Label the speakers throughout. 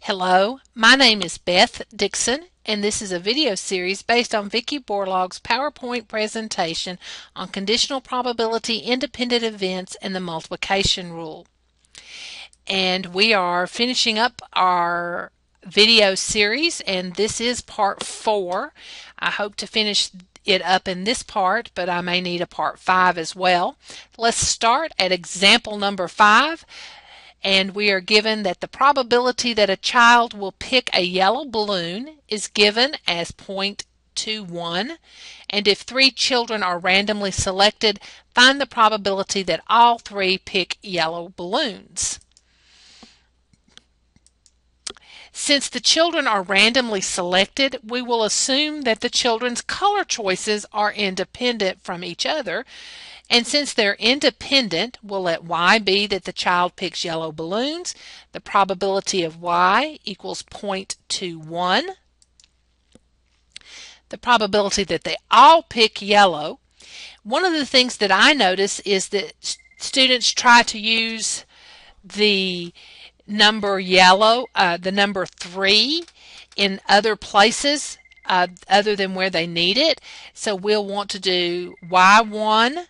Speaker 1: Hello, my name is Beth Dixon, and this is a video series based on Vicki Borlaug's PowerPoint presentation on conditional probability, independent events, and the multiplication rule. And we are finishing up our video series, and this is part 4. I hope to finish it up in this part, but I may need a part 5 as well. Let's start at example number 5. And we are given that the probability that a child will pick a yellow balloon is given as 0.21, and if 3 children are randomly selected, find the probability that all 3 pick yellow balloons. Since the children are randomly selected, we will assume that the children's color choices are independent from each other. And since they're independent, we'll let y be that the child picks yellow balloons. The probability of y equals 0.21. The probability that they all pick yellow. One of the things that I notice is that students try to use the number yellow, the number 3, in other places other than where they need it. So we'll want to do y1,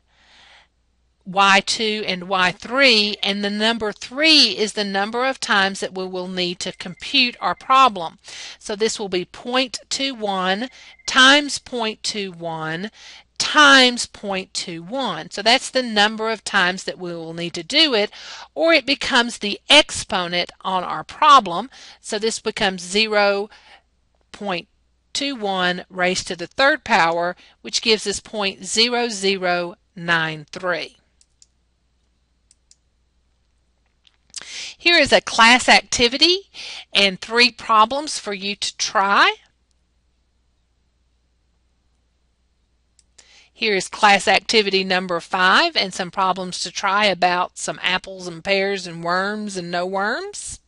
Speaker 1: y2, and y3, and the number 3 is the number of times that we will need to compute our problem. So this will be 0.21 times 0.21 times 0.21. So that's the number of times that we will need to do it, or it becomes the exponent on our problem. So this becomes 0.21 raised to the 3rd power, which gives us 0.0093. Here is a class activity and 3 problems for you to try. Here is class activity number 5 and some problems to try about some apples and pears and worms and no worms.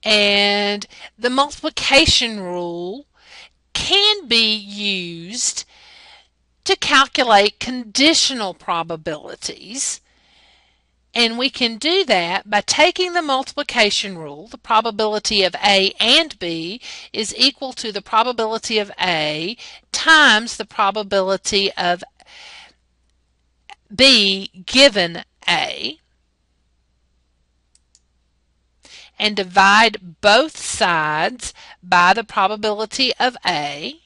Speaker 1: And the multiplication rule can be used to calculate conditional probabilities, and we can do that by taking the multiplication rule. The probability of A and B is equal to the probability of A times the probability of B given A, and divide both sides by the probability of A,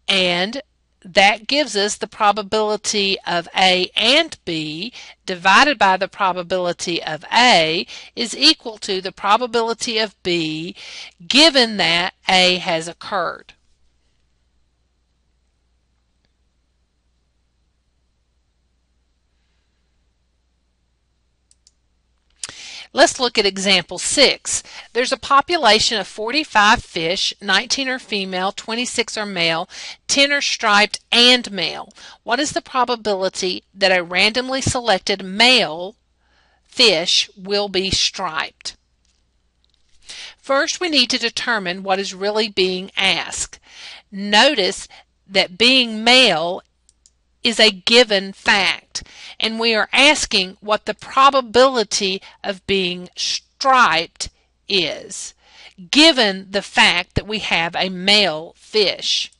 Speaker 1: and that gives us the probability of A and B divided by the probability of A is equal to the probability of B given that A has occurred. Let's look at example 6. There's a population of 45 fish, 19 are female, 26 are male, 10 are striped and male. What is the probability that a randomly selected male fish will be striped? First, we need to determine what is really being asked. Notice that being male is a given fact, and we are asking what the probability of being striped is, given the fact that we have a male fish.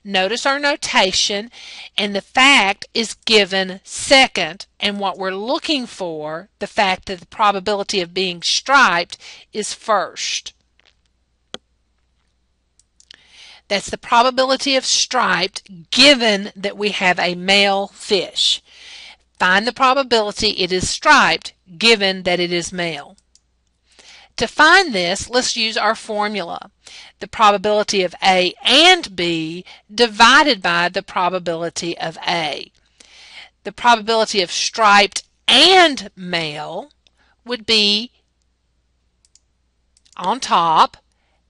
Speaker 1: Notice our notation, and the fact is given second, and what we're looking for, the fact that the probability of being striped, is first. That's the probability of striped given that we have a male fish. Find the probability it is striped given that it is male. To find this, let's use our formula. The probability of A and B divided by the probability of A. The probability of striped and male would be on top,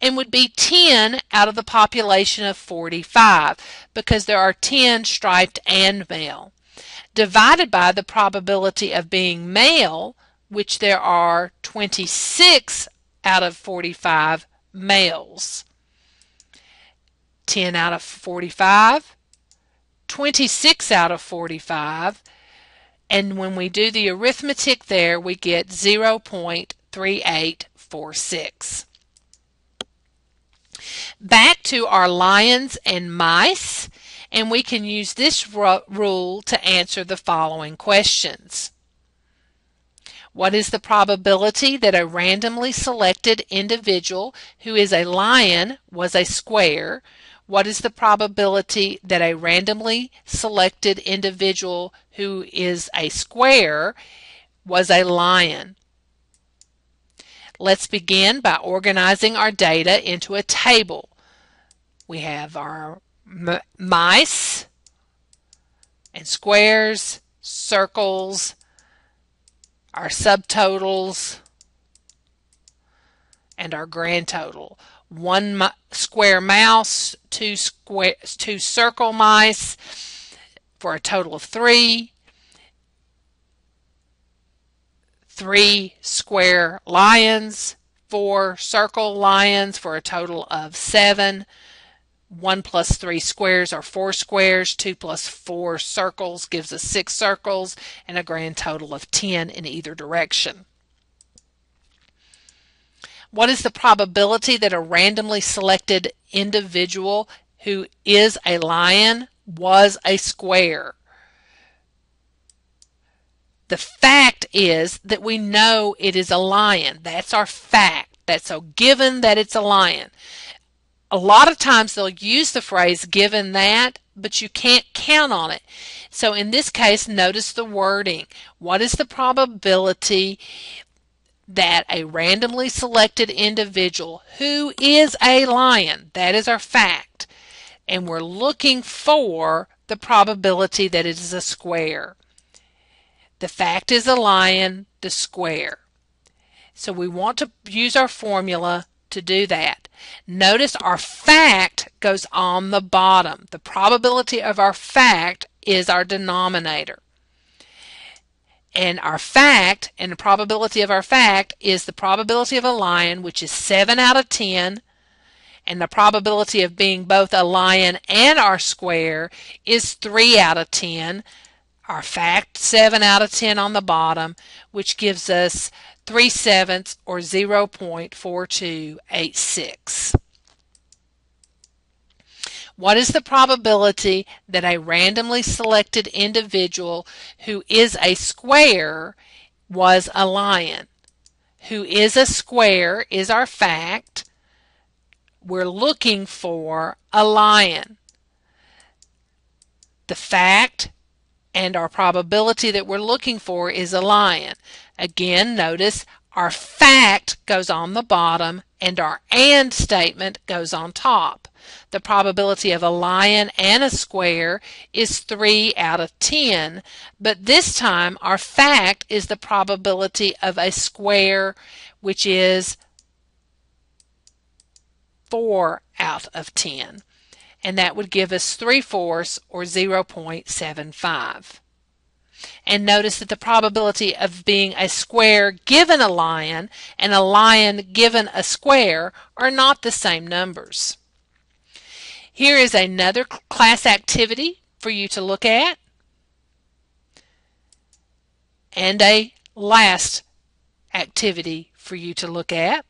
Speaker 1: and would be 10 out of the population of 45 because there are 10 striped and male, divided by the probability of being male, which there are 26 out of 45 males. 10 out of 45 26 out of 45. And when we do the arithmetic there, we get 0.3846. Back to our lions and mice, and we can use this rule to answer the following questions. What is the probability that a randomly selected individual who is a lion was a square? What is the probability that a randomly selected individual who is a square was a lion? Let's begin by organizing our data into a table. We have our mice and squares, circles, our subtotals, and our grand total. One square mouse, two circle mice for a total of 3. 3 square lions, 4 circle lions for a total of 7. 1 plus 3 squares are 4 squares. 2 plus 4 circles gives us 6 circles, and a grand total of 10 in either direction. What is the probability that a randomly selected individual who is a lion was a square? The fact is that we know it is a lion. That's our fact. That's a given that it's a lion. A lot of times they'll use the phrase given that, but you can't count on it. So in this case, notice the wording. What is the probability that a randomly selected individual who is a lion, that is our fact, and we're looking for the probability that it is a square. The fact is a lion, the square. So we want to use our formula to do that. Notice our fact goes on the bottom. The probability of our fact is our denominator. And our fact, and the probability of our fact is the probability of a lion, which is 7 out of 10. And the probability of being both a lion and our square is 3 out of 10. Our fact, 7 out of 10 on the bottom, which gives us 3/7 or 0.4286. What is the probability that a randomly selected individual who is a square was a lion? Who is a square is our fact. We're looking for a lion. The fact and our probability that we're looking for is a lion. Again, notice our fact goes on the bottom and our and statement goes on top. The probability of a lion and a square is 3 out of 10, but this time our fact is the probability of a square, which is 4 out of 10. And that would give us 3/4 or 0.75. And notice that the probability of being a square given a lion and a lion given a square are not the same numbers. Here is another class activity for you to look at, and a last activity for you to look at.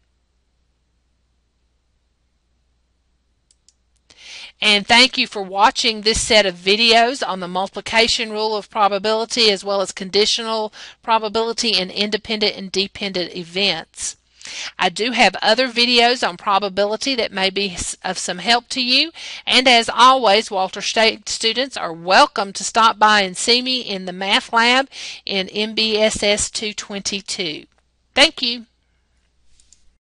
Speaker 1: And thank you for watching this set of videos on the multiplication rule of probability, as well as conditional probability and independent and dependent events. I do have other videos on probability that may be of some help to you. And as always, Walter State students are welcome to stop by and see me in the math lab in MBSS 222. Thank you.